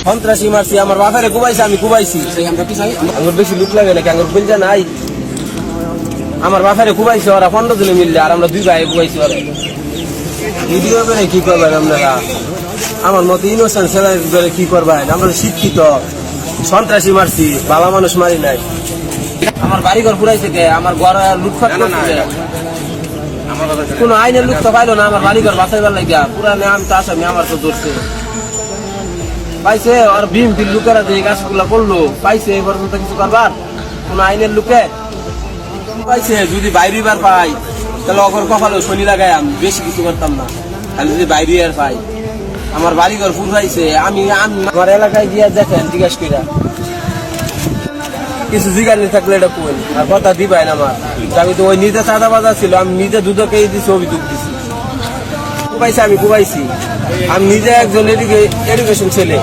সন্ত্রাসী মারছি, আমার বাপেরে কুবাইছে, আমি কুবাইছি। আমার বেশি লুক লাগে নাকি? আমার বলছে নাই, আমার বাপেরে কুবাইছে ওরা 15 জনে মিললে, আর আমরা 2 ভাই কুবাইছি ওরা। ভিডিও করে কি করবেন আপনারা? আমার মতো ইনোসেন্ট ছেলে ধরে কি করবেন? আমরা শিক্ষিত, সন্ত্রাসী মারছি, ভালো মানুষ মারি নাই। আমার বাড়ি ঘর পুরাইছে কে? আমার ঘর লুটফাট করছে, কোন আইনের লোক তো পাইলো না আমার বাড়ি ঘর বাঁচাইবার লাগিয়া। পুরানে আমি তো আসামি, আমার তো ধরছে পাইছে। আর বিএমপির লোকেরা যে কাজগুলো করলো পাইছে, এই পর্যন্ত কিছু করবার কোন আইনের লোকে পাইছে? যদি বাইরেবার পাই তাহলে অগর কপালে শনি লাগাই, আমি বেশি কিছু করতাম না। খালি যদি বাইরে আর পাই, আমার বাড়ি ঘর পুরাইছে। আমি আমার এলাকায় গিয়া দেখেন, জিজ্ঞাসা কইরা কিছু জিজ্ঞাসা থাকলে এটা কোন আর কথা দিবেন আমার। আমি তো ওই নিজে চাঁদা বাজার ছিল, আমি নিজে দুধকে দিছি, অভিযোগ দিছি, কুবাইছি, আমি কুবাইছি। আমি নিজে একজন এডুকেশন ছেলে।